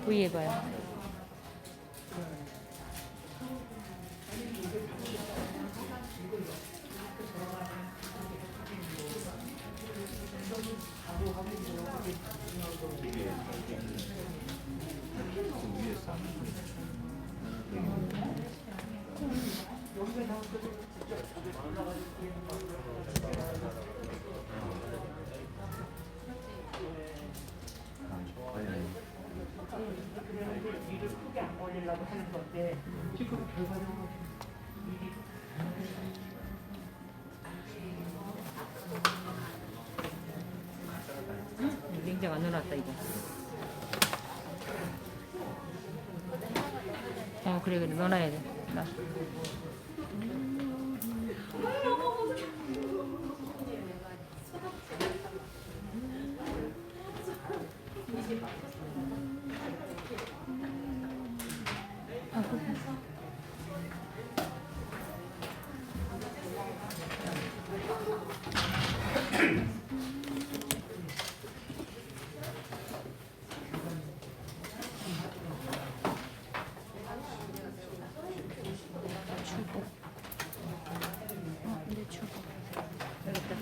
V 해봐요. 일을 크게 안 벌리려고 하는 건데 지금 결과적으로 일이 냉장 안 넣어놨다 이거. 그래 넣어놔야 돼. 나. 주고. 근데 주고. 여기다.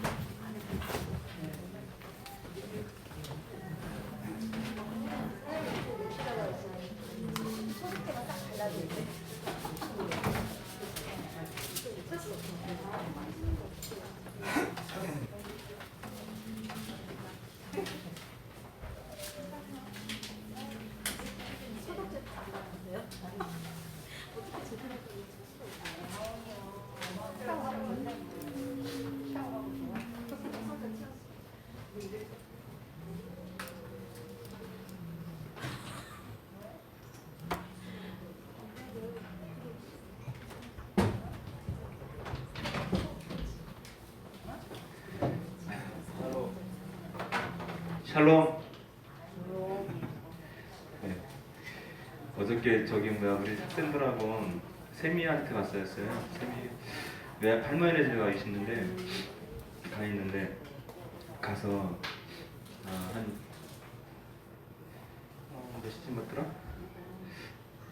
샬롬. 네. 어저께 저기 우리 학생들하고 세미한테 갔어요. 세미 왜 할머니네 집에 가 있는데 가서 한 몇 시쯤 갔더라?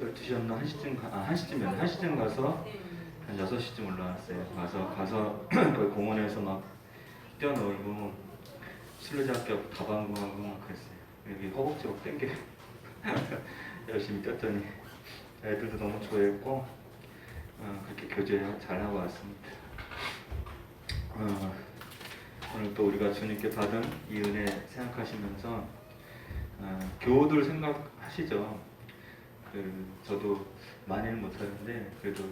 12시였나? 1시쯤 가서 한 6시쯤 올라왔어요. 가서 거기 공원에서 막 뛰어놀고 술래잡기하고 다방구하고 막 그랬어요. 여기 허벅지 막 땡겨 열심히 뛰었더니 애들도 너무 좋아했고 그렇게 교제 잘하고 왔습니다. 오늘 또 우리가 주님께 받은 이 은혜 생각하시면서 교우들 생각하시죠. 저도 많이는 못하는데 그래도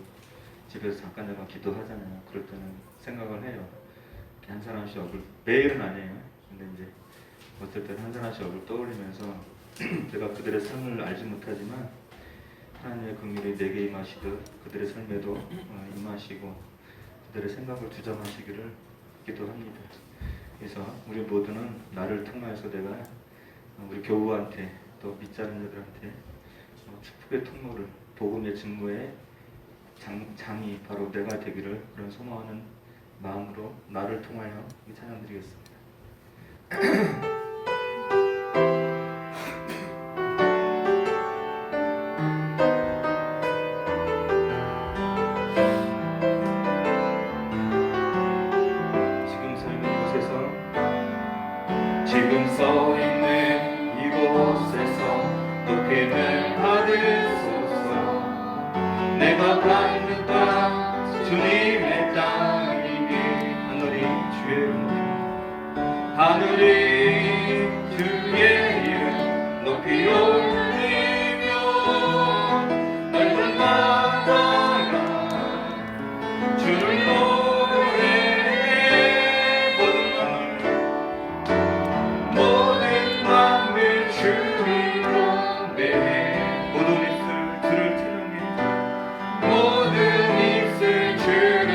집에서 잠깐 기도하잖아요. 그럴 때는 생각을 해요. 한 사람씩 얼굴, 매일은 아니에요. 근데 이제 어떨 때는 한 사람씩 얼굴 떠올리면서 제가 그들의 삶을 알지 못하지만 하나님의 긍휼이 내게 임하시듯 그들의 삶에도 임하시고 그들의 생각을 주장하시기를 기도합니다. 그래서 우리 모두는 나를 통하여서 내가 우리 교우한테 또 믿지 않는 자들한테 축복의 통로를, 복음의 증거의 장이 바로 내가 되기를 그런 소망하는 마음으로 나를 통하여 찬양드리겠습니다. 지금 서 있는 이곳에서 높임을 받으소서. 내가 가는 땅 주님의 땅이니 하늘이 주의 이름 높이 올리며 넓은 바다가 주를 노래해. 모든 만물 주를 경배해. 모든 입술 주를 찬양해. 모든 입술 주를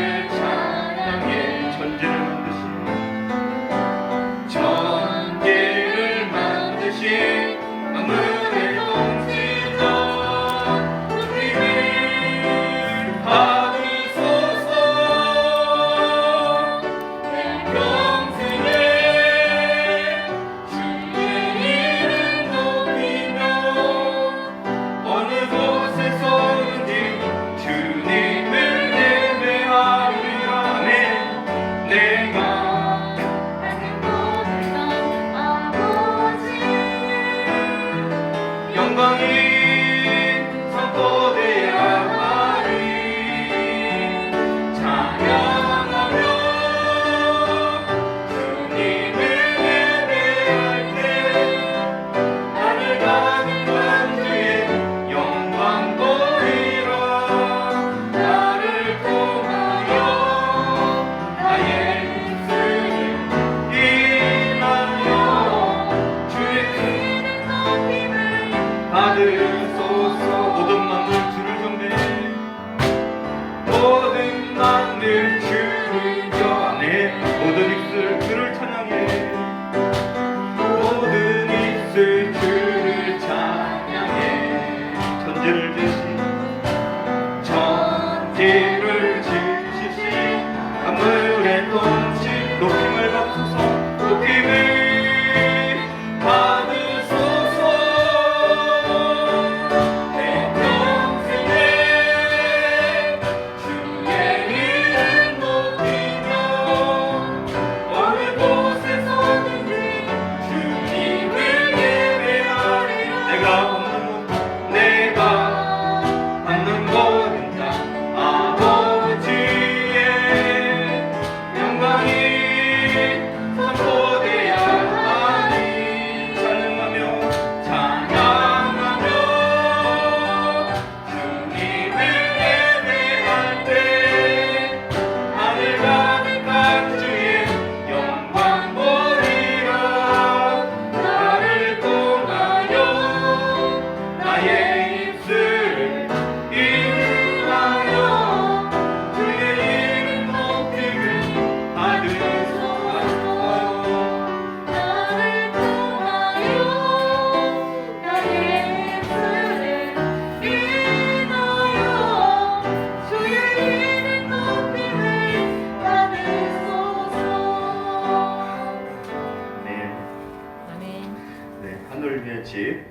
하늘의 집.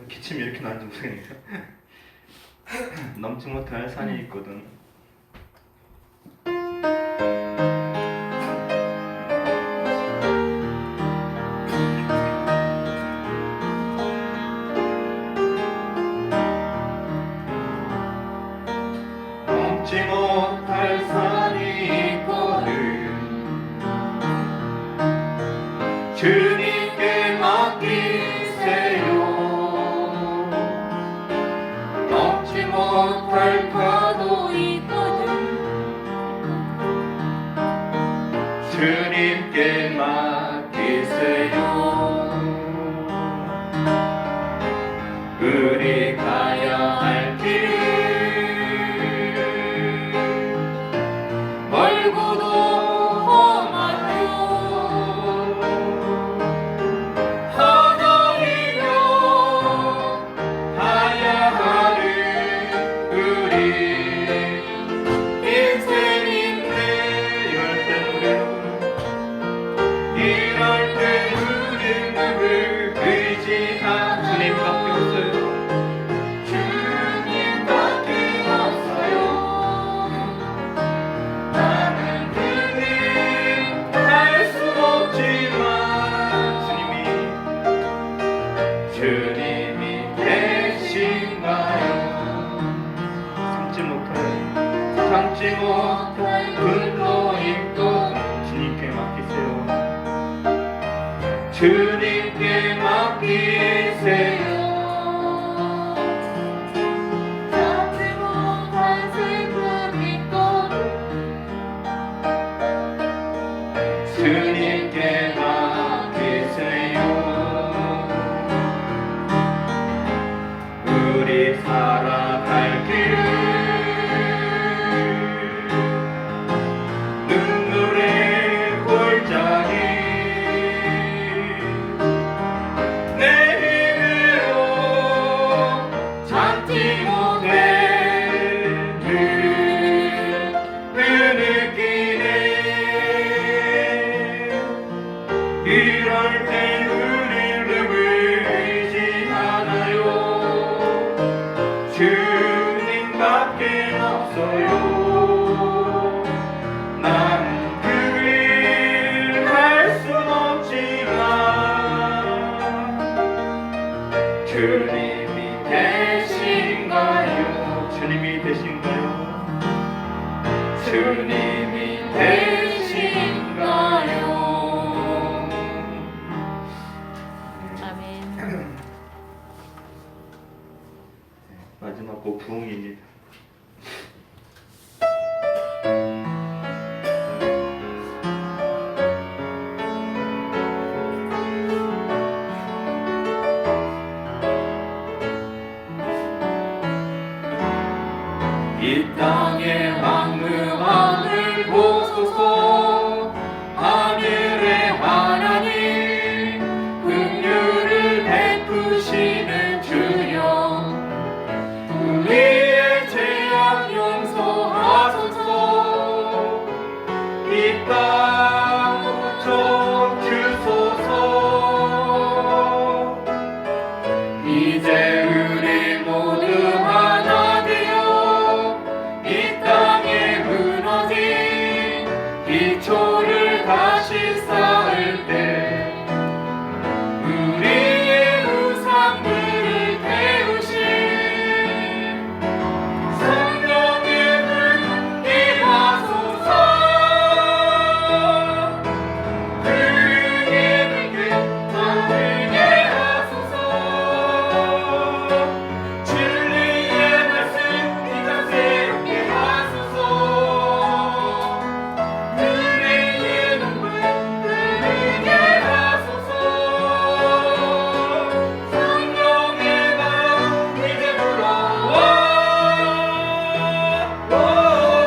기침이 이렇게 나는지 모르겠네요. 넘지 못할 산이 있거든. 넘지 못할 산이 있거든. 주님께 맡기세요. 못할 파도 있거든. 주님께 맡기세요. 우리 가야 할 길 멀고도 험하고 허덕이며 가야 하는 인생인데 이럴 때 우리는 누굴 의지한 주님밖에 없어요. 주님밖에 없어요. 나는 그게 할 수 없지만 주님이 계신가요? 참지 못할 분노 있고 주님께 맡기세요. 주님께 맡기세요. 참지 못할 슬픔 있고 주님께 맡기세요. 우리 살아갈 길을 눈물의 골짜기 되신가요? 아멘. 마지막 곡 부흥입니다. 이 땅의 망명함을 보소서. 하늘의 하나님 긍휼을 베푸시는 주여, 우리의 죄악 용서하소서. 이 땅 고쳐 주소서. 이제 우리 모두 하나 되어 이 땅에 무너진 기초를 다시 쌓을 때 우리의 우상들을 태우신 성령의 불 임하소서. 그의 불길 타들게 하소서. 진리의 말씀 이자 새롭게 하소서. 은혜의 눈물 흐르게 하소서. 성령의 바람 이제 불어와. 오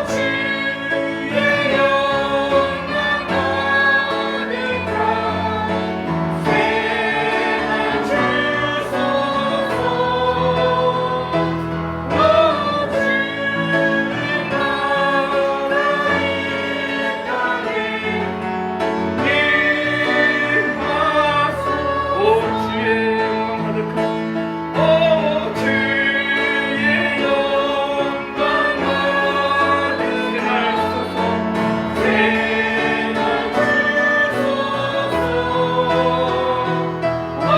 주의 영광 가득한 세상 주소서. 오 주의 나라의 땅에 임하소서. 오 주의 영광 가득한 오 주의 영광 가득하소서. 세상 주소서. 오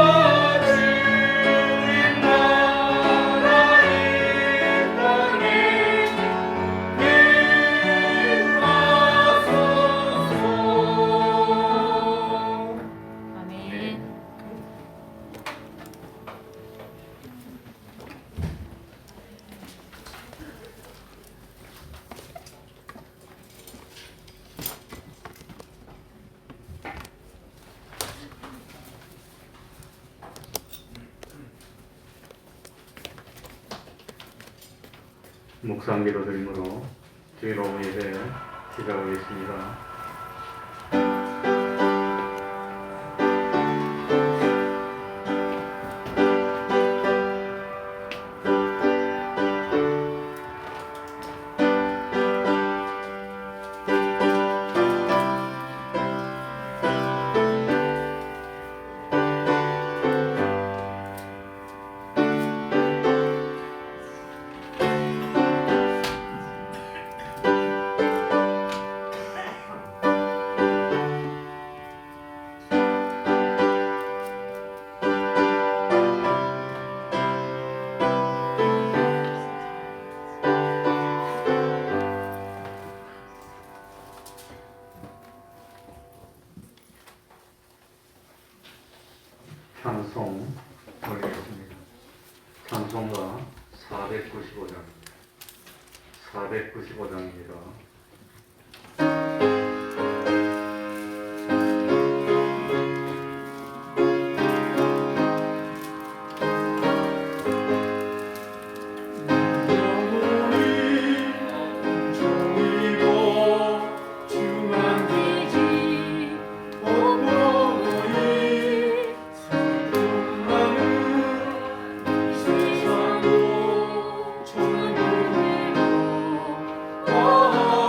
주의 나라의 땅에 임하소서. 아멘. 묵상기도 드림으로 즐거운 예배 시작하겠습니다. 찬송 올리겠습니다. 찬송가 495장입니다. 495장입니다. Oh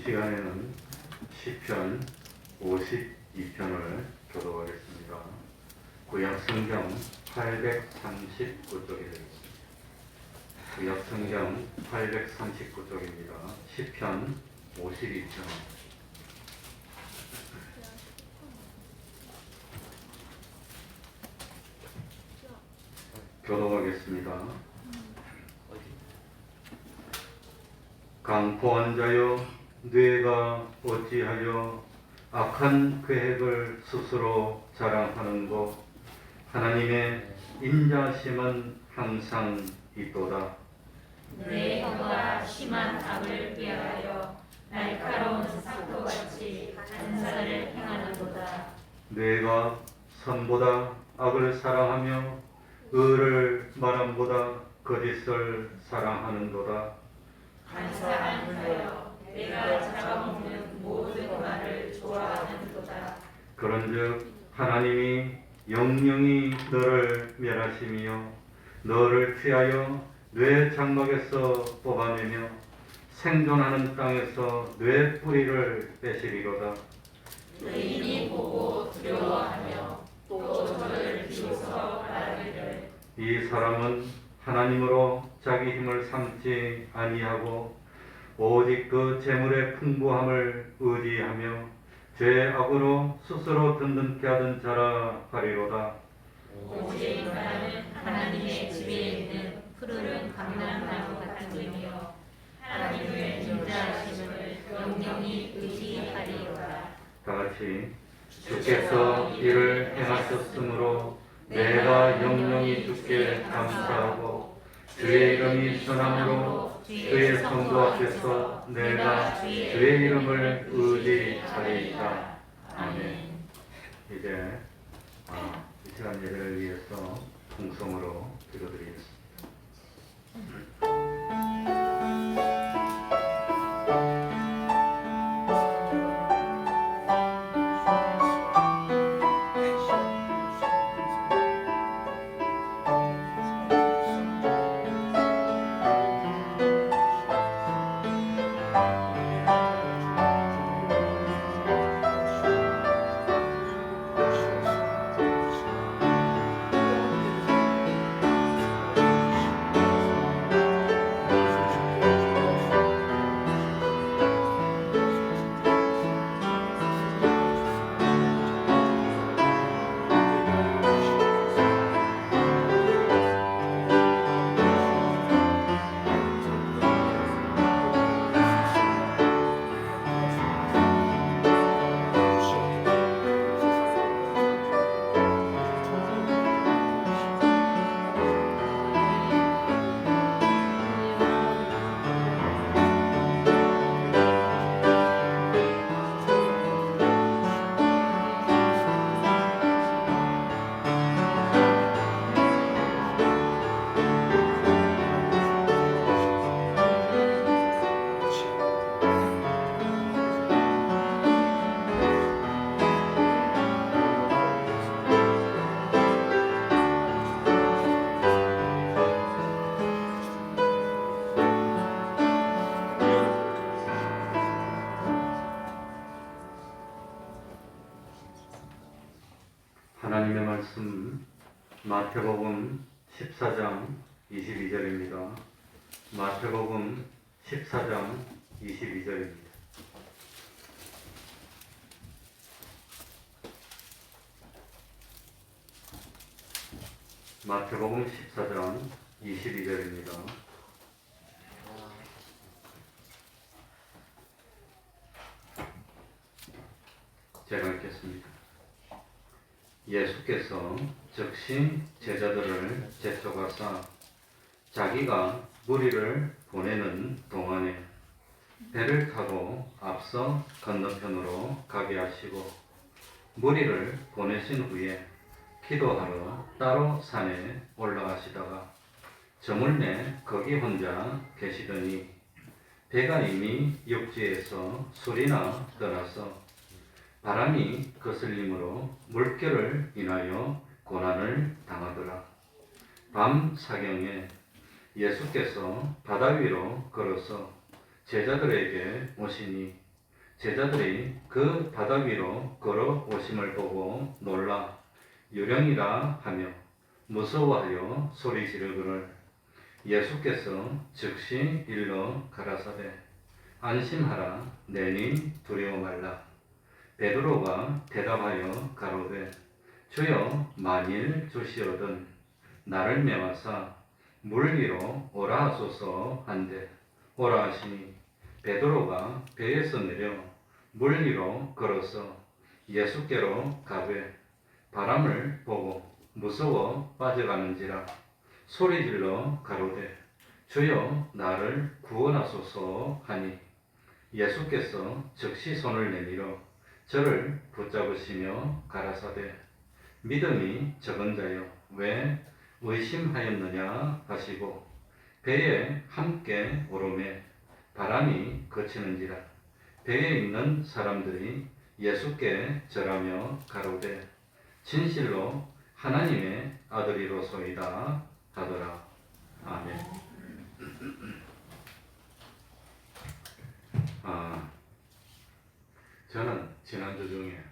시간에는 시편 52편을 교독하겠습니다. 구약 성경 839쪽이 되겠습니다. 구약 성경 839쪽입니다. 시편 52편. 교독하겠습니다. 강포한 자여, 뇌가 어찌하여 악한 계획을 스스로 자랑하는고. 하나님의 인자심은 항상 있도다. 내 혀가 심한 악을 위하여 날카로운 사토같이 간사를 행하는도다. 뇌가 선보다 악을 사랑하며 의를 말함보다 거짓을 사랑하는도다. 간사한 자여, 내가 잡아먹는 모든 말을 좋아하는도다. 그런즉 하나님이 영영이 너를 멸하시며 너를 취하여 뇌 장막에서 뽑아내며 생존하는 땅에서 뇌 뿌리를 빼시리로다. 의인이 보고 두려워하며 또 저를 비웃어 말하기를 이 사람은 하나님으로 자기 힘을 삼지 아니하고 오직 그 재물의 풍부함을 의지하며 죄악으로 스스로 든든케 하던 자라 하리로다. 오직 나는 하나님의 집에 있는 푸른 감람나무 같으며 하나님의 인자하심을 영영히 의지하리로다. 다같이 주께서 이를 행하셨으므로 내가 영영히 주께 감사하고 주의 이름이 선함으로 주의 성도 앞에서 내가 주의 이름을 의지하리이다. 아멘. 이제 이 시간 예배를 위해서 통성으로 기도드리겠습니다. 하나님의 말씀 마태복음 14장 22절입니다. 마태복음 14장 22절입니다. 마태복음 14장 22절입니다. 제가 읽겠습니다. 예수께서 즉시 제자들을 재촉하사 자기가 무리를 보내는 동안에 배를 타고 앞서 건너편으로 가게 하시고 무리를 보내신 후에 기도하러 따로 산에 올라가시다가 저물매 거기 혼자 계시더니 배가 이미 육지에서 술이나 떠나서 바람이 거슬림으로 물결을 인하여 고난을 당하더라. 밤 사경에 예수께서 바다 위로 걸어서 제자들에게 오시니 제자들이 그 바다 위로 걸어오심을 보고 놀라 유령이라 하며 무서워하여 소리 지르거늘 예수께서 즉시 일러 가라사대 안심하라 내니 두려워 말라. 베드로가 대답하여 가로되 주여 만일 주시거든 나를 메워사 물 위로 오라 하소서 한데 오라 하시니 베드로가 배에서 내려 물 위로 걸어서 예수께로 가되 바람을 보고 무서워 빠져가는지라 소리질러 가로되 주여 나를 구원하소서 하니 예수께서 즉시 손을 내밀어 저를 붙잡으시며 가라사대 믿음이 적은 자여 왜 의심하였느냐 하시고 배에 함께 오르매 바람이 그치는지라 배에 있는 사람들이 예수께 절하며 가로되 진실로 하나님의 아들이로소이다 하더라. 아멘. 저는 지난주 중에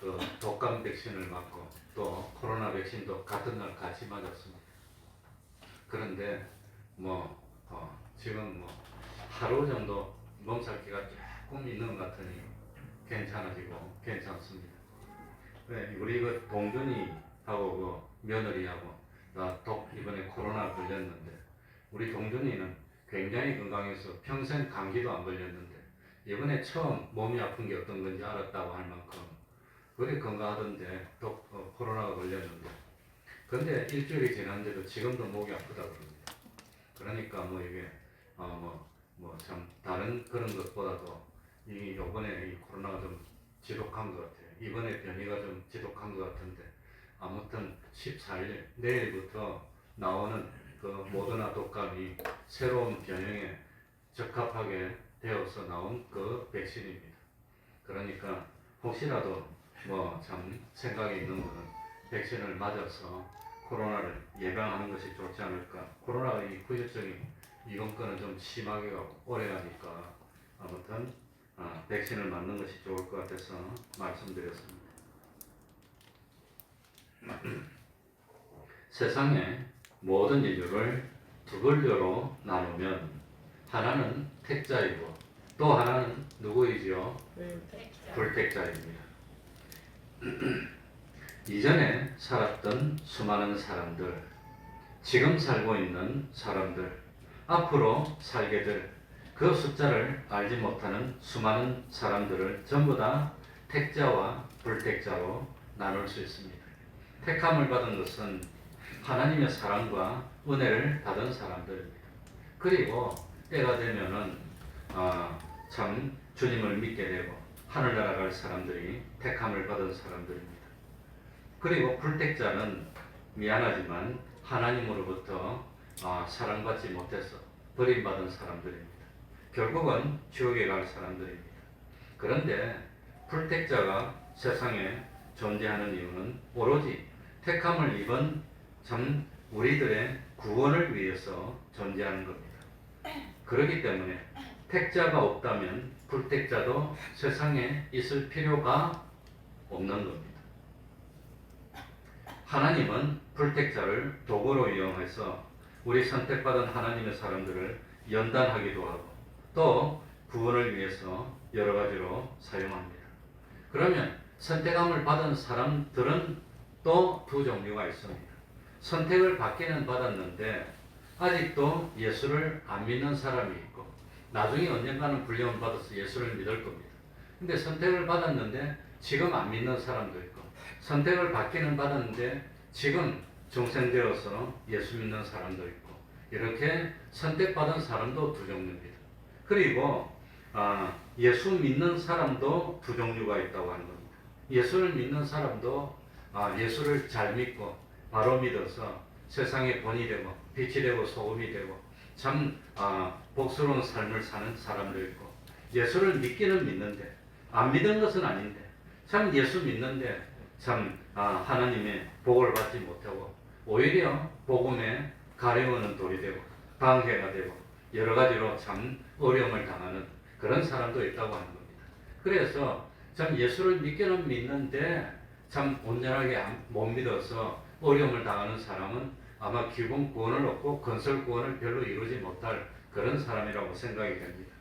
그 독감 백신을 맞고 또 코로나 백신도 같은 날 같이 맞았습니다. 그런데 지금 하루 정도 몸살기가 조금 있는 것 같으니 괜찮아지고 괜찮습니다. 우리 그 동준이하고 그 며느리하고 나 이번에 코로나 걸렸는데 우리 동준이는 굉장히 건강해서 평생 감기도 안 걸렸는데 이번에 처음 몸이 아픈 게 어떤 건지 알았다고 할 만큼 그렇게 건강하던데 또 코로나가 걸렸는데 근데 일주일이 지났는데도 지금도 목이 아프다 그럽니다. 그러니까 이게 참 다른 그런 것보다도 이번에 이 코로나가 좀 지독한 것 같아요. 이번에 변이가 좀 지독한 것 같은데 아무튼 14일 내일부터 나오는 그 모더나 독감이 새로운 변형에 적합하게 되어서 나온 그 백신입니다. 그러니까 혹시라도 참 생각이 있는 분은 백신을 맞아서 코로나를 예방하는 것이 좋지 않을까. 코로나가 이 후유증이 이번 거는 좀 심하게 가고 오래 가니까 아무튼 백신을 맞는 것이 좋을 것 같아서 말씀드렸습니다. 세상의 모든 인류를 두 분류로 나누면 하나는 택자이고 또 하나는 누구이지요? 불택자입니다. 이전에 살았던 수많은 사람들, 지금 살고 있는 사람들, 앞으로 살게 될 그 숫자를 알지 못하는 수많은 사람들을 전부 다 택자와 불택자로 나눌 수 있습니다. 택함을 받은 것은 하나님의 사랑과 은혜를 받은 사람들입니다. 그리고 때가 되면은 참 주님을 믿게 되고 하늘나라 갈 사람들이 택함을 받은 사람들입니다. 그리고 불택자는 미안하지만 하나님으로부터 사랑받지 못해서 버림받은 사람들입니다. 결국은 지옥에 갈 사람들입니다. 그런데 불택자가 세상에 존재하는 이유는 오로지 택함을 입은 참 우리들의 구원을 위해서 존재하는 겁니다. 그렇기 때문에 택자가 없다면 불택자도 세상에 있을 필요가 없는 겁니다. 하나님은 불택자를 도구로 이용해서 우리 선택받은 하나님의 사람들을 연단하기도 하고 또 구원을 위해서 여러 가지로 사용합니다. 그러면 선택함을 받은 사람들은 또 두 종류가 있습니다. 선택을 받기는 받았는데 아직도 예수를 안 믿는 사람이 있고 나중에 언젠가는 불림을 받아서 예수를 믿을 겁니다. 근데 선택을 받았는데 지금 안 믿는 사람도 있고 선택을 받기는 받았는데 지금 중생되어서 예수 믿는 사람도 있고 이렇게 선택받은 사람도 두 종류입니다. 그리고 예수 믿는 사람도 두 종류가 있다고 하는 겁니다. 예수를 믿는 사람도 예수를 잘 믿고 바로 믿어서 세상의 본이 되고 빛이 되고 소금이 되고 참 복스러운 삶을 사는 사람도 있고 예수를 믿기는 믿는데 안 믿은 것은 아닌데 참 예수 믿는데 참 하나님의 복을 받지 못하고 오히려 복음에 가려우는 돌이 되고 방해가 되고 여러 가지로 참 어려움을 당하는 그런 사람도 있다고 하는 겁니다. 그래서 참 예수를 믿기는 믿는데 참 온전하게 못 믿어서 어려움을 당하는 사람은 아마 기본 구원을 얻고 건설 구원을 별로 이루지 못할 그런 사람이라고 생각이 됩니다.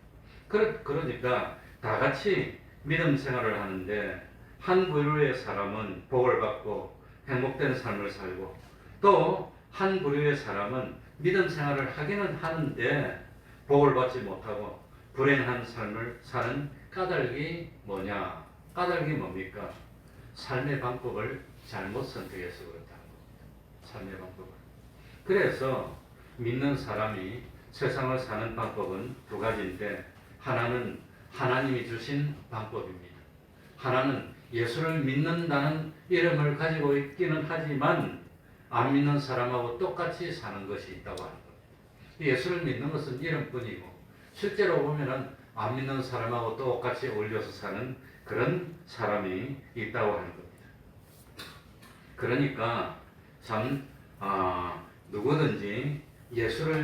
그러니까 다 같이 믿음 생활을 하는데 한 부류의 사람은 복을 받고 행복된 삶을 살고 또 한 부류의 사람은 믿음 생활을 하기는 하는데 복을 받지 못하고 불행한 삶을 사는 까닭이 뭐냐? 까닭이 뭡니까? 삶의 방법을 잘못 선택해서 그렇다는 겁니다. 삶의 방법을. 그래서 믿는 사람이 세상을 사는 방법은 두 가지인데 하나는 하나님이 주신 방법입니다. 하나는 예수를 믿는다는 이름을 가지고 있기는 하지만 안 믿는 사람하고 똑같이 사는 것이 있다고 하는 겁니다. 예수를 믿는 것은 이름뿐이고 실제로 보면은 안 믿는 사람하고 똑같이 어울려서 사는 그런 사람이 있다고 하는 겁니다. 그러니까 참 누구든지 예수를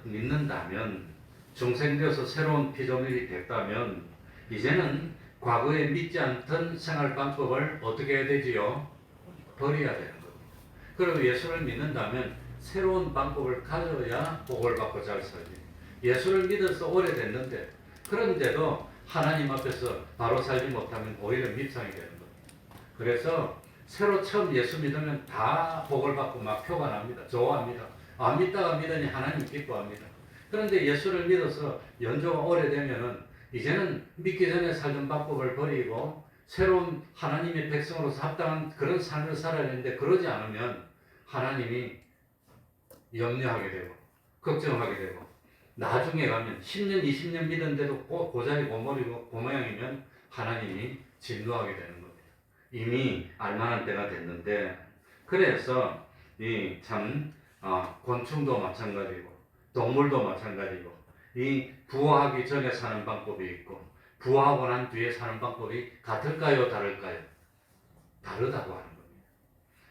믿는다면 중생되어서 새로운 피조물이 됐다면 이제는 과거에 믿지 않던 생활 방법을 어떻게 해야 되지요? 버려야 되는 겁니다. 그리고 예수를 믿는다면 새로운 방법을 가져야 복을 받고 잘 살지. 예수를 믿어서 오래됐는데 그런데도 하나님 앞에서 바로 살지 못하면 오히려 밉상이 되는 겁니다. 그래서 새로 처음 예수 믿으면 다 복을 받고 막 표가 납니다. 좋아합니다. 안 믿다가 믿으니 하나님 기뻐합니다. 그런데 예수를 믿어서 연조가 오래되면은 이제는 믿기 전에 살던 방법을 버리고 새로운 하나님의 백성으로서 합당한 그런 삶을 살아야 되는데 그러지 않으면 하나님이 염려하게 되고 걱정하게 되고 나중에 가면 10년 20년 믿었는데도 고자리 고모양이면 하나님이 진노하게 되는 겁니다. 이미 알만한 때가 됐는데 그래서 이 참 곤충도 마찬가지고 동물도 마찬가지고 이 부화하기 전에 사는 방법이 있고 부화하고 난 뒤에 사는 방법이 같을까요? 다를까요? 다르다고 하는 겁니다.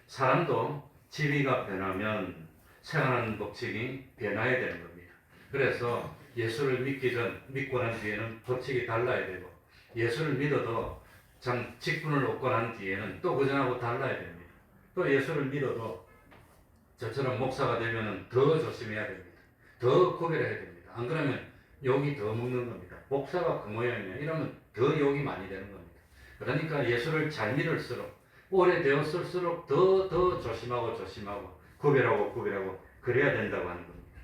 사람도 지위가 변하면 생활하는 법칙이 변화해야 되는 겁니다. 그래서 예수를 믿고 난 뒤에는 법칙이 달라야 되고 예수를 믿어도 참 직분을 얻고 난 뒤에는 또 그전하고 달라야 됩니다. 또 예수를 믿어도 저처럼 목사가 되면 더 조심해야 됩니다. 더 구별해야 됩니다. 안 그러면 욕이 더 먹는 겁니다. 목사가 그 모양이냐 이러면 더 욕이 많이 되는 겁니다. 그러니까 예수를 잘 믿을수록 오래되었을수록 더 조심하고 구별하고 그래야 된다고 하는 겁니다.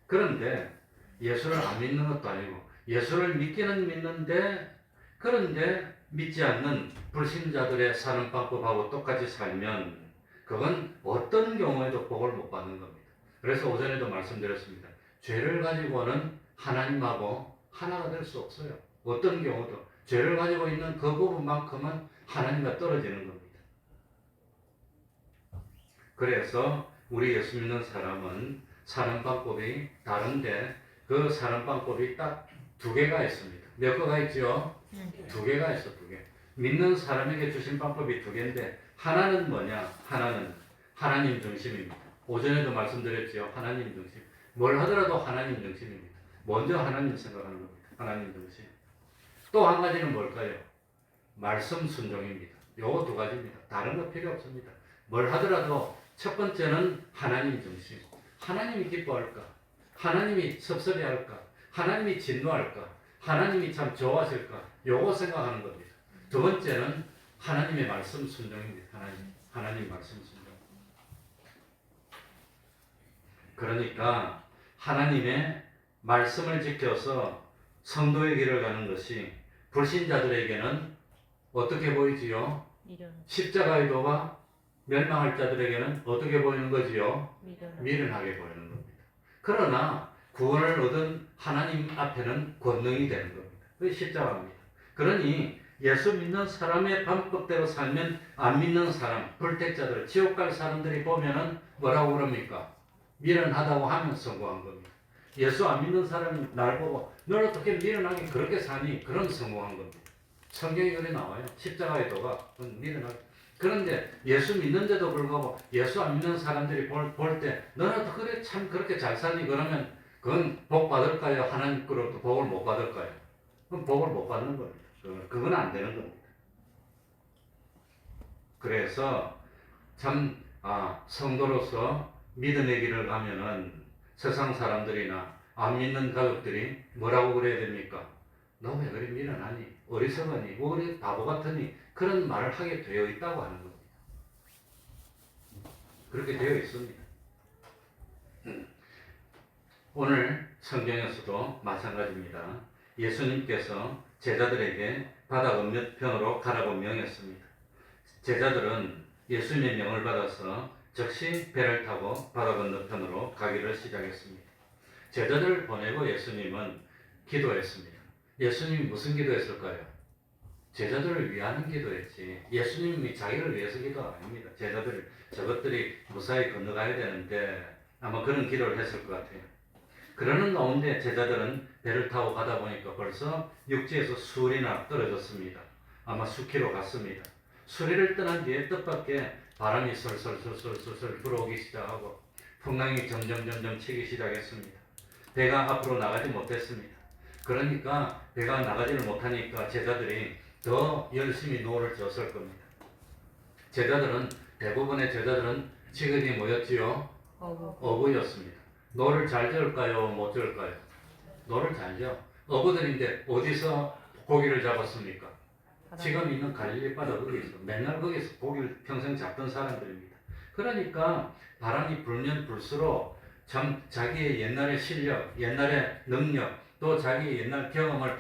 그런데 예수를 안 믿는 것도 아니고 예수를 믿기는 믿는데 그런데 믿지 않는 불신자들의 사는 방법하고 똑같이 살면 그건 어떤 경우에도 복을 못 받는 겁니다. 그래서 오전에도 말씀드렸습니다. 죄를 가지고는 하나님하고 하나가 될 수 없어요. 어떤 경우도 죄를 가지고 있는 그 부분만큼은 하나님과 떨어지는 겁니다. 그래서 우리 예수 믿는 사람은 사는 방법이 다른데 그 사는 방법이 딱 두 개가 있습니다. 몇 개가 있죠? 두 개가 있어, 두 개. 믿는 사람에게 주신 방법이 두 개인데 하나는 뭐냐? 하나는 하나님 중심입니다. 오전에도 말씀드렸죠. 하나님 중심. 뭘 하더라도 하나님 중심입니다. 먼저 하나님 생각하는 겁니다. 하나님 중심. 또 한 가지는 뭘까요? 말씀 순종입니다. 요거 두 가지입니다. 다른 거 필요 없습니다. 뭘 하더라도 첫 번째는 하나님 중심. 하나님이 기뻐할까? 하나님이 섭섭해할까? 하나님이 진노할까? 하나님이 참 좋아하실까? 요거 생각하는 겁니다. 두 번째는 하나님의 말씀 순종입니다. 하나님 말씀 순종. 그러니까 하나님의 말씀을 지켜서 성도의 길을 가는 것이 불신자들에게는 어떻게 보이지요? 십자가의 도가 멸망할 자들에게는 어떻게 보이는 거지요? 미련하게 보이는 겁니다. 그러나 구원을 얻은 하나님 앞에는 권능이 되는 겁니다. 그게 십자가입니다. 그러니 예수 믿는 사람의 방법대로 살면 안 믿는 사람, 불택자들, 지옥 갈 사람들이 보면은 뭐라고 그럽니까? 미련하다고 하면 성공한 겁니다. 예수 안 믿는 사람이 날 보고 널 어떻게 미련하게 그렇게 사니? 그럼 성공한 겁니다. 성경에 그래 나와요. 십자가의 도가 미련하게. 그런데 예수 믿는데도 불구하고 예수 안 믿는 사람들이 볼 때 너는 그래 참 그렇게 잘 사니? 그러면 그건 복 받을까요? 하나님께로부터 복을 못 받을까요? 그럼 복을 못 받는 겁니다. 그건 안 되는 겁니다. 그래서 참 성도로서 믿음의 길을 가면은 세상 사람들이나 안 믿는 가족들이 뭐라고 그래야 됩니까? 너 왜 그리 미련하니? 어리석으니? 뭐 그리 바보 같으니? 그런 말을 하게 되어 있다고 하는 겁니다. 그렇게 되어 있습니다. 오늘 성경에서도 마찬가지입니다. 예수님께서 제자들에게 바다 건너편으로 가라고 명했습니다. 제자들은 예수님의 명을 받아서 즉시 배를 타고 바다 건너편으로 가기를 시작했습니다. 제자들을 보내고 예수님은 기도했습니다. 예수님이 무슨 기도했을까요? 제자들을 위하는 기도했지 예수님이 자기를 위해서 기도가 아닙니다. 제자들 저것들이 무사히 건너가야 되는데 아마 그런 기도를 했을 것 같아요. 그러는 가운데 제자들은 배를 타고 가다 보니까 벌써 육지에서 수리나 떨어졌습니다. 아마 수키로 갔습니다. 수리를 떠난 뒤에 뜻밖의 바람이 솔솔 불어오기 시작하고 풍랑이 점점 치기 시작했습니다. 배가 앞으로 나가지 못했습니다. 그러니까 배가 나가지를 못하니까 제자들이 더 열심히 노를 졌을 겁니다. 대부분의 제자들은 직업이 뭐였지요? 어부였습니다. 노를 잘 저을까요? 못 저을까요? 노를 잘 저. 어부들인데 어디서 고기를 잡았습니까? 지금 있는 갈릴리 바다 거기서 맨날 거기서 고기를 평생 잡던 사람들입니다. 그러니까 바람이 불면 불수록 참 자기의 옛날의 실력, 옛날의 능력, 또 자기의 옛날 경험을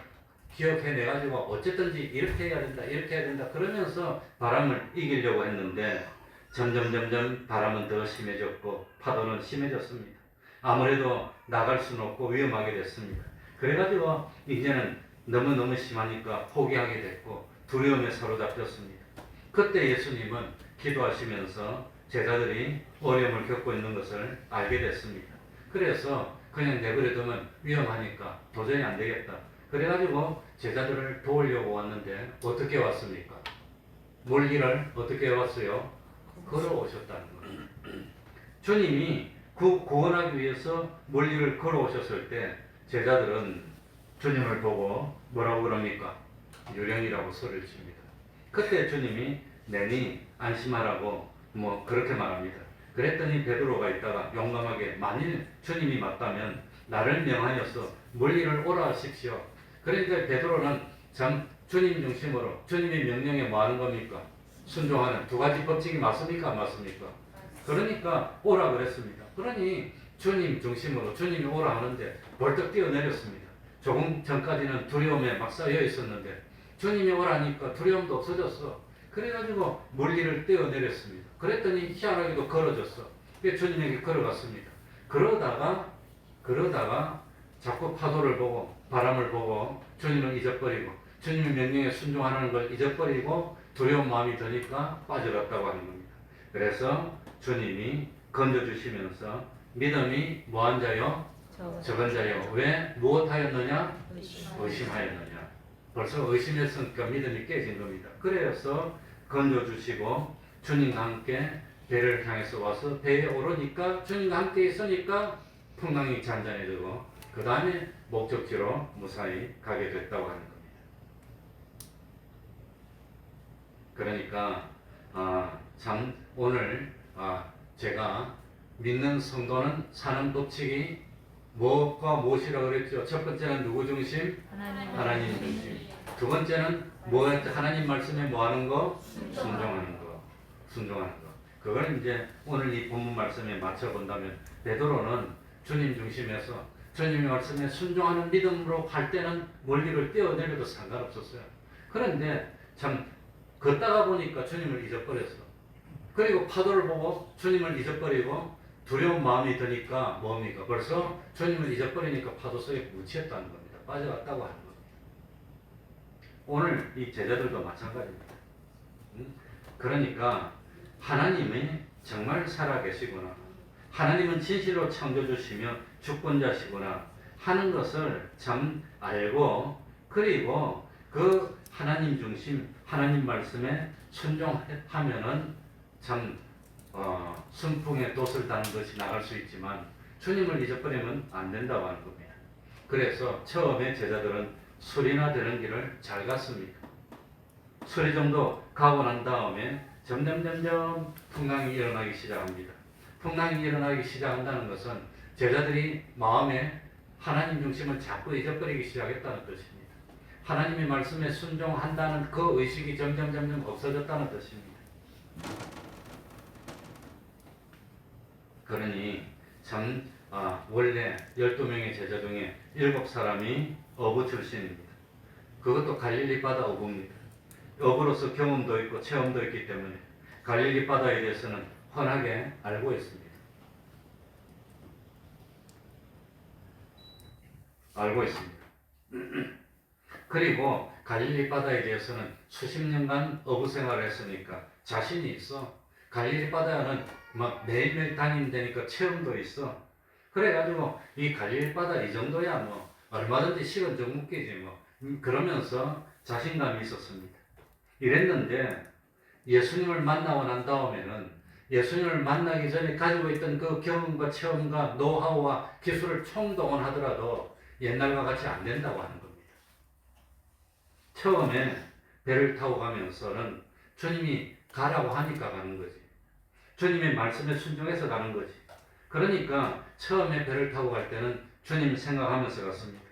기억해내가지고 어쨌든지 이렇게 해야 된다 그러면서 바람을 이기려고 했는데 점점 바람은 더 심해졌고 파도는 심해졌습니다. 아무래도 나갈 수는 없고 위험하게 됐습니다. 그래가지고 이제는 너무 심하니까 포기하게 됐고 두려움에 사로잡혔습니다. 그때 예수님은 기도하시면서 제자들이 어려움을 겪고 있는 것을 알게 됐습니다. 그래서 그냥 내버려두면 위험하니까 도저히 안 되겠다. 그래가지고 제자들을 도우려고 왔는데 어떻게 왔습니까? 멀리를 어떻게 왔어요? 걸어오셨다는 거예요. 주님이 구원하기 위해서 멀리를 걸어오셨을 때 제자들은 주님을 보고 뭐라고 그럽니까? 유령이라고 소리를 칩니다. 그때 주님이 내니 안심하라고 뭐 그렇게 말합니다. 그랬더니 베드로가 있다가 용감하게 만일 주님이 맞다면 나를 명하여서 멀리를 오라 하십시오. 그러니까 베드로는 참 주님 중심으로 주님의 명령에 뭐 하는 겁니까? 순종하는 두 가지 법칙이 맞습니까? 안 맞습니까? 그러니까 오라 그랬습니다. 그러니 주님 중심으로 주님이 오라 하는데 벌떡 뛰어내렸습니다. 조금 전까지는 두려움에 막 쌓여 있었는데 주님이 오라니까 두려움도 없어졌어. 그래가지고 멀리를 뛰어내렸습니다. 그랬더니 희한하게도 걸어졌어. 주님에게 걸어갔습니다. 그러다가 자꾸 파도를 보고 바람을 보고 주님을 잊어버리고 주님의 명령에 순종하는 걸 잊어버리고 두려운 마음이 드니까 빠져갔다고 하는 겁니다. 그래서 주님이 건져주시면서 믿음이 뭐한 자요? 적은 자요. 왜? 무엇하였느냐? 의심하였느냐. 벌써 의심했으니까 믿음이 깨진 겁니다. 그래서 건져주시고 주님과 함께 배를 향해서 와서 배에 오르니까 주님과 함께 있으니까 풍랑이 잔잔해지고 그 다음에 목적지로 무사히 가게 됐다고 하는 겁니다. 그러니까 참 오늘 제가 믿는 성도는 사는 법칙이 무엇과 무엇이라고 그랬죠? 첫 번째는 누구 중심? 하나님 중심. 두 번째는 하나님 말씀에 뭐 하는 거? 순종하는 거. 그걸 이제 오늘 이 본문 말씀에 맞춰 본다면 베드로는 주님 중심에서 주님의 말씀에 순종하는 믿음으로 갈 때는 멀리를 뛰어내려도 상관없었어요. 그런데 참 걷다가 보니까 주님을 잊어버렸어. 그리고 파도를 보고 주님을 잊어버리고 두려운 마음이 드니까 뭡니까? 벌써 주님을 잊어버리니까 파도 속에 묻혔다는 겁니다. 빠져갔다고 하는 겁니다. 오늘 이 제자들도 마찬가지입니다. 그러니까 하나님이 정말 살아계시구나, 하나님은 진실로 창조주시며 주권자시구나 하는 것을 참 알고, 그리고 그 하나님 중심 하나님 말씀에 순종하면은 참 순풍에 돛을 다는 것이 나갈 수 있지만 주님을 잊어버리면 안 된다고 하는 겁니다. 그래서 처음에 제자들은 수리나 되는 길을 잘 갔습니다. 수리 정도 가고 난 다음에 점점 풍랑이 일어나기 시작합니다. 풍랑이 일어나기 시작한다는 것은 제자들이 마음에 하나님 중심을 자꾸 잊어버리기 시작했다는 뜻입니다. 하나님의 말씀에 순종한다는 그 의식이 점점 없어졌다는 뜻입니다. 그러니 원래 12명의 제자 중에 7사람이 어부 출신입니다. 그것도 갈릴리 바다 어부입니다. 어부로서 경험도 있고 체험도 있기 때문에 갈릴리 바다에 대해서는 훤하게 알고 있습니다. 그리고 갈릴리 바다에 대해서는 수십 년간 어부 생활을 했으니까 자신이 있어. 갈릴리 바다는 막 매일매일 다니면 되니까 체험도 있어. 그래가지고 이 갈릴리 바다 이 정도야 뭐 얼마든지 식은 좀 웃기지 뭐 그러면서 자신감이 있었습니다. 이랬는데 예수님을 만나고 난 다음에는 예수님을 만나기 전에 가지고 있던 그 경험과 체험과 노하우와 기술을 총동원하더라도 옛날과 같이 안 된다고 하는 겁니다. 처음에 배를 타고 가면서는 주님이 가라고 하니까 가는 거지. 주님의 말씀에 순종해서 가는 거지. 그러니까 처음에 배를 타고 갈 때는 주님 생각하면서 갔습니다.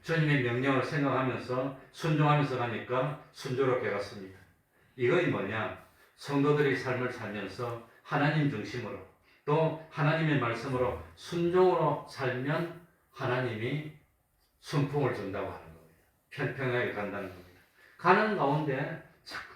주님의 명령을 생각하면서 순종하면서 가니까 순조롭게 갔습니다. 이것이 뭐냐? 성도들이 삶을 살면서 하나님 중심으로 또 하나님의 말씀으로 순종으로 살면 하나님이 순풍을 준다고 하는 겁니다. 편평하게 간다는 겁니다. 가는 가운데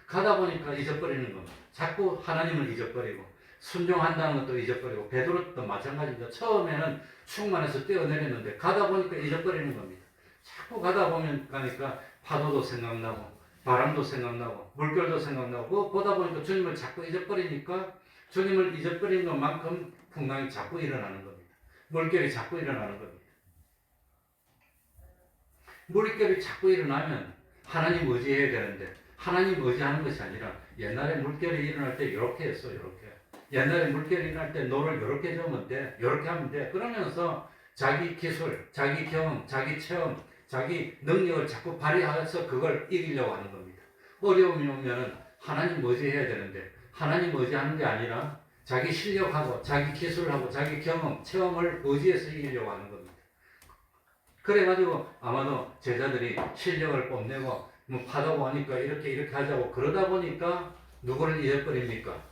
가다 보니까 잊어버리는 겁니다. 자꾸 하나님을 잊어버리고 순종한다는 것도 잊어버리고 베드로도 마찬가지입니다. 처음에는 충만해서 뛰어내렸는데 가다 보니까 잊어버리는 겁니다. 자꾸 가다 보면 가니까 파도도 생각나고 바람도 생각나고 물결도 생각나고 그거 보다 보니까 주님을 자꾸 잊어버리니까 주님을 잊어버린 것만큼 풍랑이 자꾸 일어나는 겁니다. 물결이 자꾸 일어나는 겁니다. 물결이 자꾸 일어나면 하나님 의지해야 되는데 하나님 의지하는 것이 아니라 옛날에 물결이 일어날 때 이렇게 했어 이렇게. 옛날에 물결이 일어날 때 노를 이렇게 저으면 돼 이렇게 하면 돼. 그러면서 자기 기술, 자기 경험, 자기 체험, 자기 능력을 자꾸 발휘해서 그걸 이기려고 하는 겁니다. 어려움이 오면은 하나님 의지해야 되는데 하나님 의지하는 게 아니라 자기 실력하고 자기 기술하고 자기 경험, 체험을 의지해서 이기려고 하는 겁니다. 그래가지고 아마도 제자들이 실력을 뽐내고 뭐 파다고 하니까 이렇게 하자고 그러다 보니까 누구를 잊어버립니까?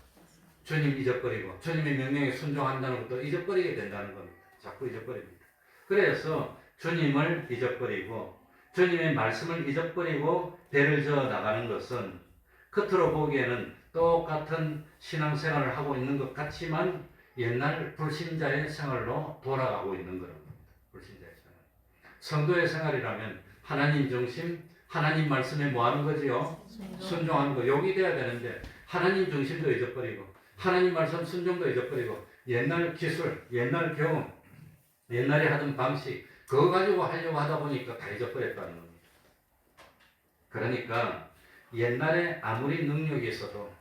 주님 잊어버리고 주님의 명령에 순종한다는 것도 잊어버리게 된다는 겁니다. 자꾸 잊어버립니다. 그래서 주님을 잊어버리고 주님의 말씀을 잊어버리고 배를 저어 나가는 것은 겉으로 보기에는 똑같은 신앙생활을 하고 있는 것 같지만 옛날 불신자의 생활로 돌아가고 있는 거랍니다. 불신자의 생활. 성도의 생활이라면 하나님 중심, 하나님 말씀에 뭐 하는 거지요? 순종하는 거. 여기 돼야 되는데 하나님 중심도 잊어버리고 하나님 말씀 순종도 잊어버리고 옛날 기술, 옛날 경험, 옛날에 하던 방식 그거 가지고 하려고 하다 보니까 다 잊어버렸다는 겁니다. 그러니까 옛날에 아무리 능력이 있어도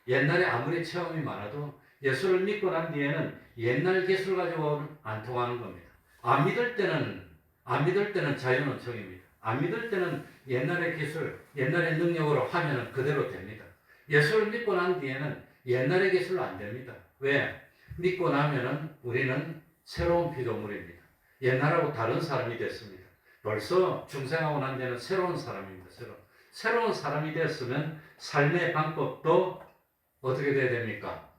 옛날에 아무리 체험이 많아도 예수를 믿고 난 뒤에는 옛날 기술 가지고는 안 통하는 겁니다. 안 믿을 때는 자유노총입니다. 안 믿을 때는 옛날의 기술, 옛날의 능력으로 하면 그대로 됩니다. 예수를 믿고 난 뒤에는 옛날의 기술로 안 됩니다. 왜? 믿고 나면은 우리는 새로운 피조물입니다. 옛날하고 다른 사람이 됐습니다. 벌써 중생하고 난 뒤에는 새로운 사람입니다. 새로운 사람이 됐으면 삶의 방법도 어떻게 돼야 됩니까?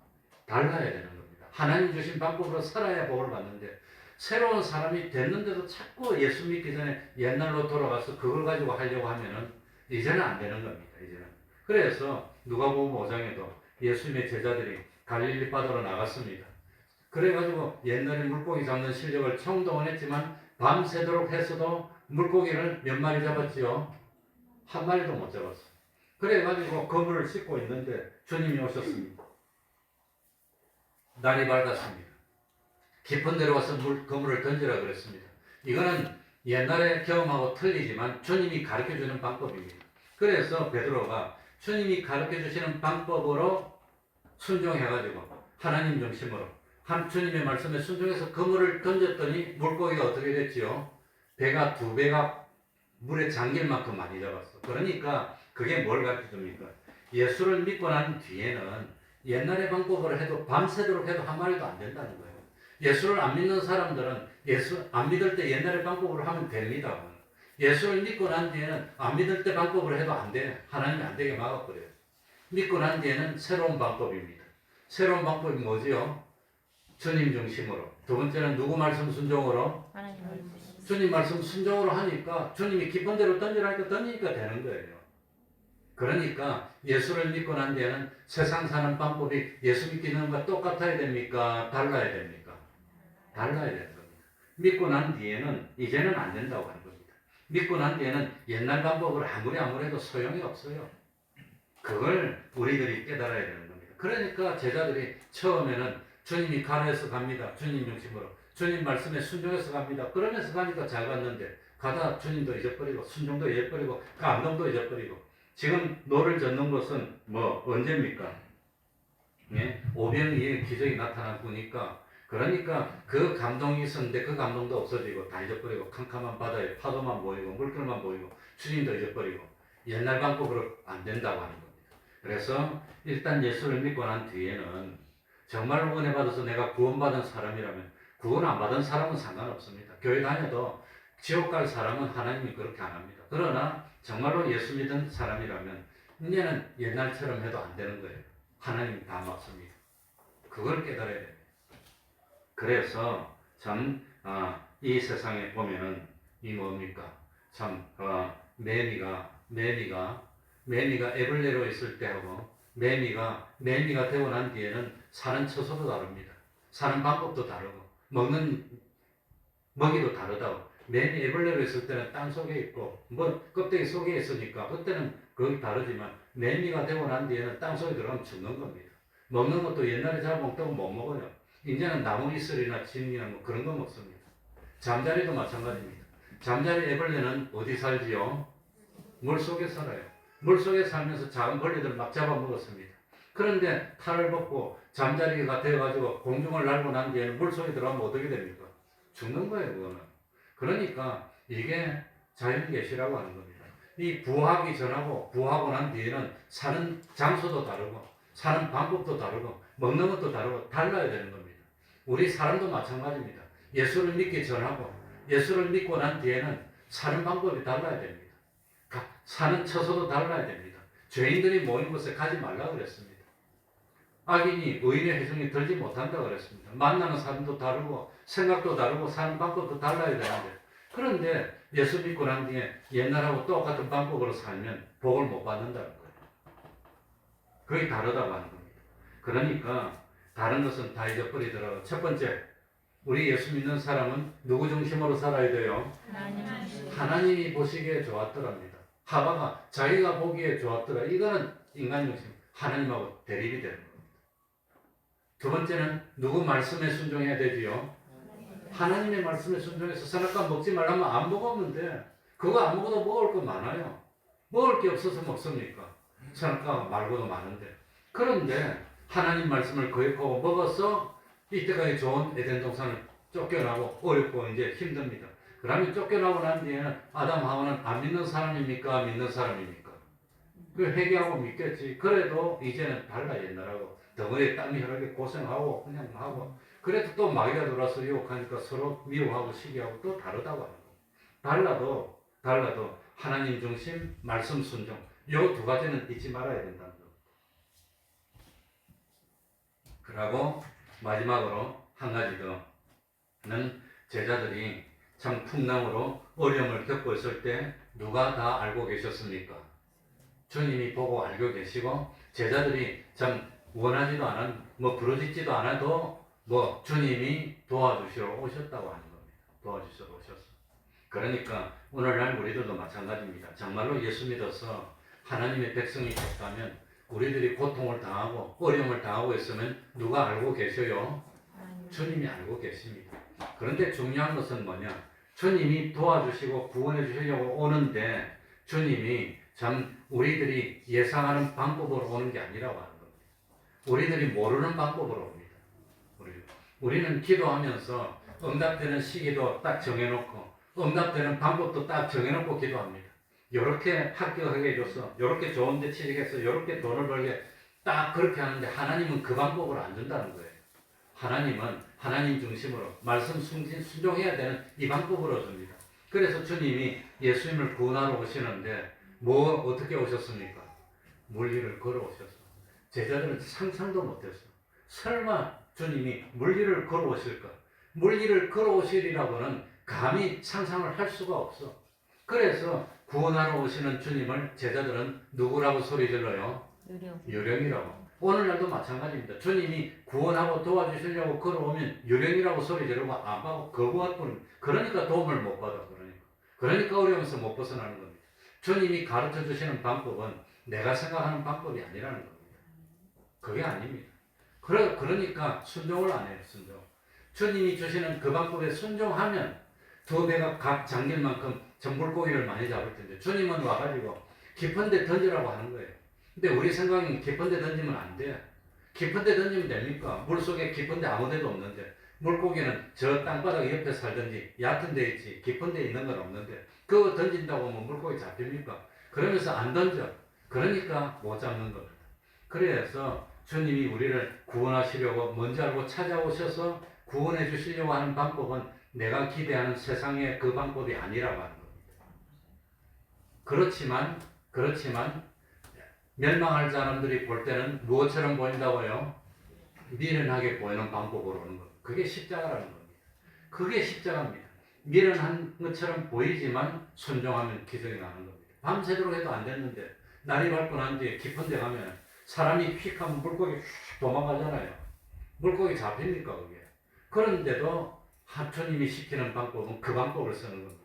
달라야 되는 겁니다. 하나님 주신 방법으로 살아야 복을 받는데 새로운 사람이 됐는데도 자꾸 예수 믿기 전에 옛날로 돌아가서 그걸 가지고 하려고 하면은 이제는 안 되는 겁니다. 이제는. 그래서 누가복음 5장에도 예수님의 제자들이 갈릴리 바다로 나갔습니다. 그래가지고 옛날에 물고기 잡는 실력을 총동원했지만 밤새도록 했어도 물고기를 몇 마리 잡았지요? 한 마리도 못 잡았어. 그래가지고 그물을 씻고 있는데 주님이 오셨습니다. 날이 밝았습니다. 깊은 데로 와서 그물을 던지라 그랬습니다. 이거는 옛날에 경험하고 틀리지만 주님이 가르쳐주는 방법입니다. 그래서 베드로가 주님이 가르쳐주시는 방법으로 순종해가지고 하나님 중심으로 주님의 말씀에 순종해서 그물을 던졌더니 물고기가 어떻게 됐지요? 배가 2배가 물에 잠길 만큼 많이 잡았어. 그러니까 그게 뭘 가르쳐줍니까? 예수를 믿고 난 뒤에는 옛날의 방법으로 해도 밤새도록 해도 한 마리도 안 된다는 거예요. 예수를 안 믿는 사람들은 예수 안 믿을 때 옛날의 방법으로 하면 됩니다. 예수를 믿고 난 뒤에는 안 믿을 때 방법으로 해도 안 돼. 하나님이 안 되게 막아버려요. 믿고 난 뒤에는 새로운 방법입니다. 새로운 방법이 뭐지요? 주님 중심으로. 두 번째는 누구 말씀 순종으로? 하나님 말씀. 주님 말씀 순종으로 하니까 주님이 기쁜 대로 던지라니까 던지니까 되는 거예요. 그러니까 예수를 믿고 난 뒤에는 세상 사는 방법이 예수 믿기는 것과 똑같아야 됩니까? 달라야 됩니까? 달라야 되는 겁니다. 믿고 난 뒤에는 이제는 안 된다고 하는 겁니다. 믿고 난 뒤에는 옛날 방법으로 아무리 해도 소용이 없어요. 그걸 우리들이 깨달아야 되는 겁니다. 그러니까 제자들이 처음에는 주님이 가라해서 갑니다. 주님 중심으로. 주님 말씀에 순종해서 갑니다. 그러면서 가니까 잘 갔는데 가다 주님도 잊어버리고 순종도 잊어버리고 감동도 잊어버리고 지금 노를 젓는 것은 뭐 언제입니까? 네? 오병이의 기적이 나타나보니까 그러니까 그 감동이 있었는데 그 감동도 없어지고 다 잊어버리고 캄캄한 바다에 파도만 보이고 물결만 보이고 주님도 잊어버리고 옛날 방법으로 안 된다고 하는 겁니다. 그래서 일단 예수를 믿고 난 뒤에는 정말로 은혜 받아서 내가 구원받은 사람이라면 구원 안 받은 사람은 상관없습니다. 교회 다녀도 지옥 갈 사람은 하나님이 그렇게 안 합니다. 그러나 정말로 예수 믿은 사람이라면 이제는 옛날처럼 해도 안 되는 거예요. 하나님이 다 막습니다. 그걸 깨달아야 됩니다. 그래서 참 이 세상에 보면은 이 뭡니까? 참 매미가 애벌레로 있을 때하고 매미가 되고 난 뒤에는 사는 처소도 다릅니다. 사는 방법도 다르고 먹는 먹이도 다르다고. 매미 애벌레로 있을 때는 땅 속에 있고 껍데기 속에 있으니까 그때는 거기 다르지만 매미가 되고 난 뒤에는 땅 속에 들어가면 죽는 겁니다. 먹는 것도 옛날에 잘 먹다고 못 먹어요. 이제는 나무 이슬이나 진이나 뭐 그런 거 먹습니다. 잠자리도 마찬가지입니다. 잠자리 애벌레는 어디 살지요? 물 속에 살아요. 물 속에 살면서 작은 벌레들을 막 잡아먹었습니다. 그런데 탈을 벗고 잠자리가 되어가지고 공중을 날고 난 뒤에는 물 속에 들어가면 어떻게 됩니까? 죽는 거예요, 그거는. 그러니까 이게 자연계시라고 하는 겁니다. 이 부화하기 전하고 부화하고 난 뒤에는 사는 장소도 다르고 사는 방법도 다르고 먹는 것도 다르고 달라야 되는 겁니다. 우리 사람도 마찬가지입니다. 예수를 믿기 전하고 예수를 믿고 난 뒤에는 사는 방법이 달라야 됩니다. 사는 처소도 달라야 됩니다. 죄인들이 모인 곳에 가지 말라고 그랬습니다. 악인이 의인의 회중에 들지 못한다고 그랬습니다. 만나는 사람도 다르고 생각도 다르고 사는 방법도 달라야 되는데 그런데 예수 믿고 난 뒤에 옛날하고 똑같은 방법으로 살면 복을 못 받는다는 거예요. 그게 다르다고 하는 겁니다. 그러니까 다른 것은 다 잊어버리더라도 첫 번째 우리 예수 믿는 사람은 누구 중심으로 살아야 돼요? 하나님이 보시기에 좋았더랍니다. 하바가 자기가 보기에 좋았더라. 이거는 인간 중심, 하나님하고 대립이 되는 겁니다. 두 번째는 누구 말씀에 순종해야 되지요? 하나님의 말씀에 순종해서 선악과 먹지 말라면 안 먹으면 돼. 그거 안 먹어도 먹을 거 많아요. 먹을 게 없어서 먹습니까? 선악과 말고도 많은데. 그런데 하나님 말씀을 거역하고 먹어서 이때까지 좋은 에덴 동산을 쫓겨나고 어렵고 이제 힘듭니다. 그러면 쫓겨나고 난 뒤에는 아담 하와는 안 믿는 사람입니까? 믿는 사람입니까? 그 회개하고 믿겠지. 그래도 이제는 달라 옛날하고. 덩어리에 땀이 흐르게 고생하고 그냥 하고 그래도 또 마귀가 들어와서 유혹하니까 서로 미워하고 시기하고 또 다르다고 하는 거예요. 달라도 하나님 중심, 말씀 순종 이 두 가지는 잊지 말아야 된다는 거. 그리고 마지막으로 한 가지 더는 제자들이 참 풍랑으로 어려움을 겪고 있을 때 누가 다 알고 계셨습니까? 주님이 보고 알고 계시고 제자들이 참 원하지도 않은 부르짖지도 않아도 주님이 도와주시러 오셨다고 하는 겁니다. 도와주시러 오셨어. 그러니까 오늘날 우리들도 마찬가지입니다. 정말로 예수 믿어서 하나님의 백성이 됐다면 우리들이 고통을 당하고 어려움을 당하고 있으면 누가 알고 계셔요? 주님이 알고 계십니다. 그런데 중요한 것은 뭐냐? 주님이 도와주시고 구원해 주시려고 오는데 주님이 참 우리들이 예상하는 방법으로 오는 게 아니라고 하는 겁니다. 우리들이 모르는 방법으로 옵니다. 우리는 기도하면서 응답되는 시기도 딱 정해놓고 응답되는 방법도 딱 정해놓고 기도합니다. 요렇게 합격하게 해줘서, 요렇게 좋은 데 취직해서, 요렇게 돈을 벌게 딱 그렇게 하는데 하나님은 그 방법을 안 준다는 거예요. 하나님은 하나님 중심으로 말씀 순종해야 되는 이 방법으로 줍니다. 그래서 주님이 예수님을 구원하러 오시는데 뭐 어떻게 오셨습니까? 물리를 걸어오셔서 제자들은 상상도 못했어. 설마 주님이 물리를 걸어오실까? 물리를 걸어오시리라고는 감히 상상을 할 수가 없어. 그래서 구원하러 오시는 주님을 제자들은 누구라고 소리 질러요? 유령이라고. 오늘날도 마찬가지입니다. 주님이 구원하고 도와주시려고 걸어오면 유령이라고 소리 지르고 안 받고 거부할 뿐. 그러니까 도움을 못 받아. 그러니까 어려움에서 못 벗어나는 겁니다. 주님이 가르쳐 주시는 방법은 내가 생각하는 방법이 아니라는 겁니다. 그게 아닙니다. 그러니까 순종을 안 해요. 순종. 주님이 주시는 그 방법에 순종하면 두 배가 각 잠길 만큼 전불고기를 많이 잡을 텐데 주님은 와가지고 깊은 데 던지라고 하는 거예요. 근데 우리 생각엔 깊은 데 던지면 안 돼. 깊은 데 던지면 됩니까? 물속에 깊은 데 아무 데도 없는데 물고기는 저 땅바닥 옆에 살든지 얕은 데 있지 깊은 데 있는 건 없는데 그거 던진다고 하면 물고기 잡힙니까? 그러면서 안 던져. 그러니까 못 잡는 겁니다. 그래서 주님이 우리를 구원하시려고 먼저 알고 찾아오셔서 구원해 주시려고 하는 방법은 내가 기대하는 세상의 그 방법이 아니라고 하는 겁니다. 그렇지만 멸망할 사람들이 볼 때는 무엇처럼 보인다고요? 미련하게 보이는 방법으로 오는 겁니다. 그게 십자가라는 겁니다. 그게 십자가입니다. 미련한 것처럼 보이지만 순종하면 기적이 나는 겁니다. 밤새도록 해도 안 됐는데 날이 밝고 난 뒤에 깊은 데 가면 사람이 휙 하면 물고기 휙 도망가잖아요. 물고기 잡힙니까 그게? 그런데도 하나님이 시키는 방법은 그 방법을 쓰는 겁니다.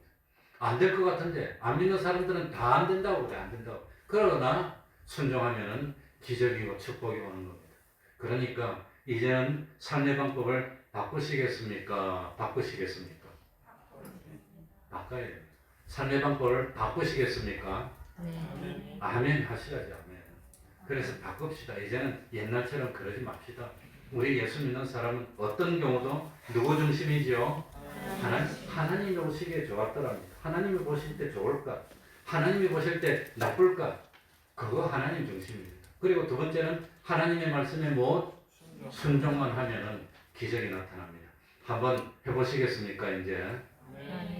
안 될 것 같은데 안 믿는 사람들은 다 안 된다고 그래. 안 된다고. 그러나 순종하면은 기적이고 축복이 오는 겁니다. 그러니까 이제는 삶의 방법을 바꾸시겠습니까? 바꾸시겠습니까? 바꿔야 됩니다. 삶의 방법을 바꾸시겠습니까? 네. 아멘 하시라지. 아멘. 그래서 바꿉시다. 이제는 옛날처럼 그러지 맙시다. 우리 예수 믿는 사람은 어떤 경우도 누구 중심이지요? 하나님이 오시기에 좋았더랍니다. 하나님이 보실 때 좋을까? 하나님이 보실 때 나쁠까? 그거 하나님 중심입니다. 그리고 두 번째는 하나님의 말씀에 못 순종만 하면은 기적이 나타납니다. 한번 해보시겠습니까? 이제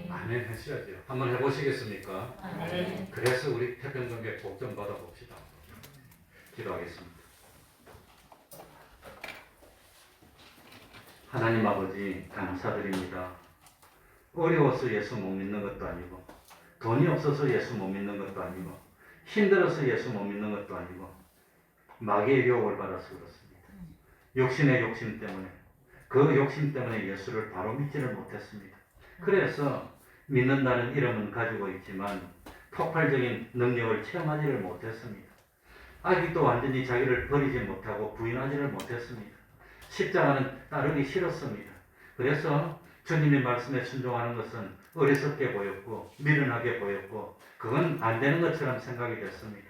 아멘 하셔야죠. 한번 해보시겠습니까? 아멘. 그래서 우리 태평교회 복좀 받아봅시다. 기도하겠습니다. 하나님 아버지 감사드립니다. 어려워서 예수 못 믿는 것도 아니고 돈이 없어서 예수 못 믿는 것도 아니고 힘들어서 예수 못 믿는 것도 아니고 마귀의 유혹을 받아서 그렇습니다. 육신의 욕심 때문에 그 욕심 때문에 예수를 바로 믿지를 못했습니다. 그래서 믿는다는 이름은 가지고 있지만 폭발적인 능력을 체험하지를 못했습니다. 아직도 완전히 자기를 버리지 못하고 부인하지를 못했습니다. 십자가는 따르기 싫었습니다. 그래서 주님의 말씀에 순종하는 것은 어리석게 보였고 미련하게 보였고 그건 안 되는 것처럼 생각이 됐습니다.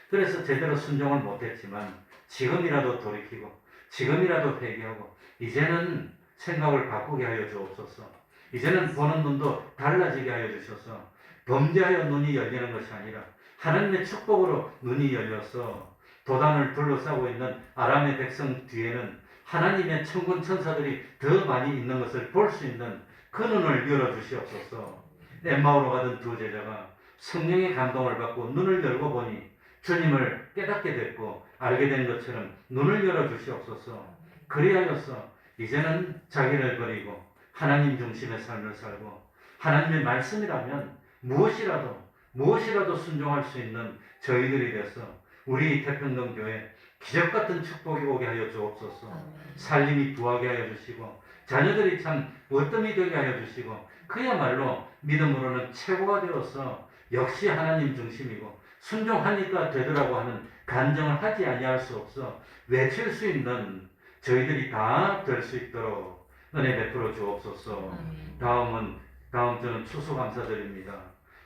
그래서 제대로 순종을 못했지만 지금이라도 돌이키고 지금이라도 회개하고 이제는 생각을 바꾸게 하여 주옵소서. 이제는 보는 눈도 달라지게 하여 주셔서 범죄하여 눈이 열리는 것이 아니라 하나님의 축복으로 눈이 열려서 도단을 둘러싸고 있는 아람의 백성 뒤에는 하나님의 천군 천사들이 더 많이 있는 것을 볼 수 있는 그 눈을 열어주시옵소서. 엠마오로 가던 두 제자가 성령의 감동을 받고 눈을 열고 보니 주님을 깨닫게 됐고 알게 된 것처럼 눈을 열어주시옵소서. 그리하여서 이제는 자기를 버리고 하나님 중심의 삶을 살고 하나님의 말씀이라면 무엇이라도 순종할 수 있는 저희들이 돼서 우리 태평동 교회 기적같은 축복이 오게 하여 주옵소서. 살림이 부하게 하여 주시고 자녀들이 참 어뜸이 되게 하여 주시고 그야말로 믿음으로는 최고가 되어서 역시 하나님 중심이고 순종하니까 되더라고 하는 간증을 하지 아니할 수 없어 외칠 수 있는 저희들이 다 될 수 있도록 은혜 베풀어 주옵소서. 다음 주는 추수감사드립니다.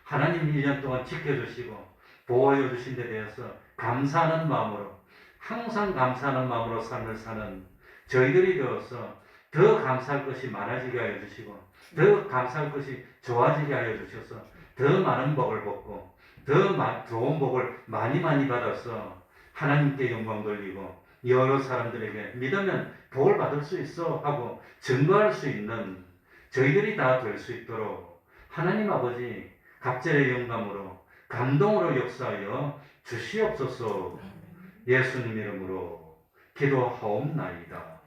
하나님 1년 동안 지켜주시고 보호해 주신 데 대해서 감사하는 마음으로 항상 감사하는 마음으로 삶을 사는 저희들이 되어서 더 감사할 것이 많아지게 하여 주시고 더 감사할 것이 좋아지게 하여 주셔서 더 많은 복을 받고 더 좋은 복을 많이 받아서 하나님께 영광 돌리고 여러 사람들에게 믿으면 복을 받을 수 있어 하고 증거할 수 있는 저희들이 다 될 수 있도록 하나님 아버지 갑절의 영감으로 감동으로 역사하여 주시옵소서. 예수님 이름으로 기도하옵나이다.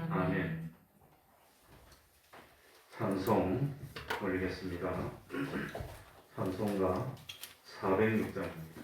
아멘. 찬송 올리겠습니다. 찬송가 406장입니다.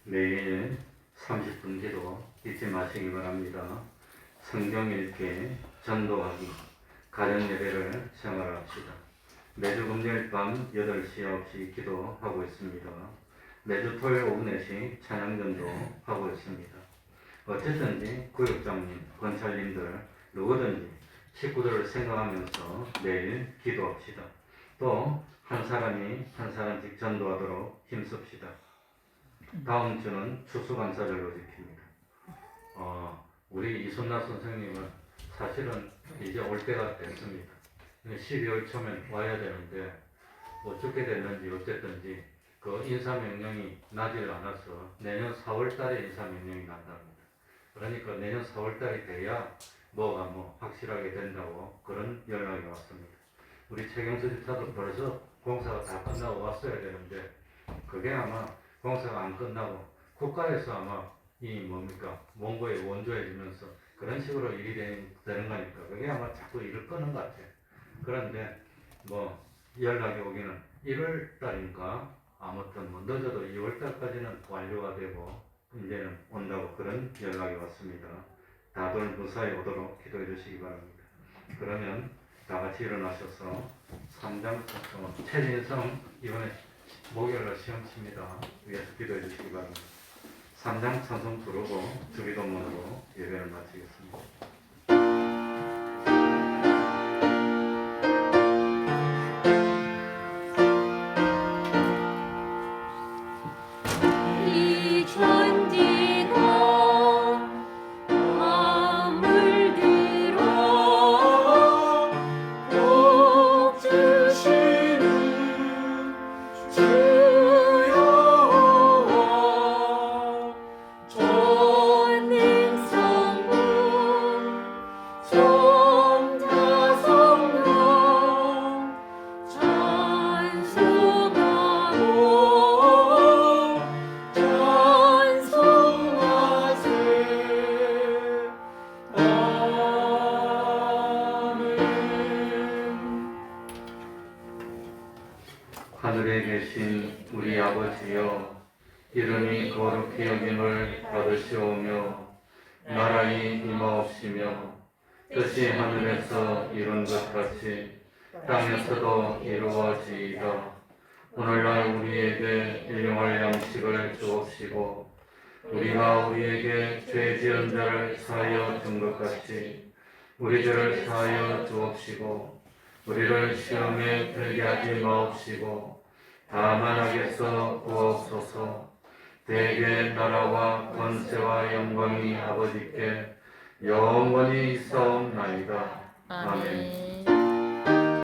매일 30분 기도 잊지 마시기 바랍니다. 성경 읽기, 전도하기, 가정 예배를 생활합시다. 매주 금요일 밤 8시, 9시 기도하고 있습니다. 매주 토요일 오후 4시 찬양전도 하고 있습니다. 어쨌든지 구역장님, 권찰님들 누구든지 식구들을 생각하면서 매일 기도합시다. 또 한 사람이 한 사람씩 전도하도록 힘씁시다. 다음 주는 추수감사절로 지킵니다. 우리 이순나 선생님은 사실은 이제 올 때가 됐습니다. 12월 초면 와야 되는데 어떻게 됐는지 어쨌든지 그 인사명령이 나질 않아서 내년 4월 달에 인사명령이 난답니다. 그러니까 내년 4월달이 돼야 뭐가 뭐 확실하게 된다고 그런 연락이 왔습니다. 우리 최경수 집사도 벌써 공사가 다 끝나고 왔어야 되는데 그게 아마 공사가 안 끝나고 국가에서 아마 이 뭡니까 원고에 원조해주면서 그런 식으로 일이 되는 거니까 그게 아마 자꾸 일을 끄는 것 같아요. 그런데 뭐 연락이 오기는 1월달인가 아무튼 뭐 늦어도 2월달까지는 완료가 되고 이제는 온다고 그런 연락이 왔습니다. 다들 무사히 오도록 기도해 주시기 바랍니다. 그러면 다 같이 일어나셔서 3장 최진성 이번에 목요일날 시험 칩니다. 위해서 기도해 주시기 바랍니다. 3장 찬송 부르고 주기도문으로 예배를 마치겠습니다. 이 천지가 마음을 들어 복 주시는 주여와 전능성부 정자성령 찬송하고 찬송하세 아멘. 하늘에 계신 우리 아버지여 이름이 거룩히 여김을 받으시오며 나라의 임하옵시며 뜻이 하늘에서 이룬 것 같이 땅에서도 이루어지이다. 오늘날 우리에게 일용할 양식을 주옵시고 우리가 우리에게 죄 지은 자를 사하여 준 것 같이 우리 죄를 사하여 주옵시고 우리를 시험에 들게 하지 마옵시고 다만 악에서 구하옵소서. 대개 나라와 권세와 영광이 아버지께 영원히 있사옵나이다. 아멘.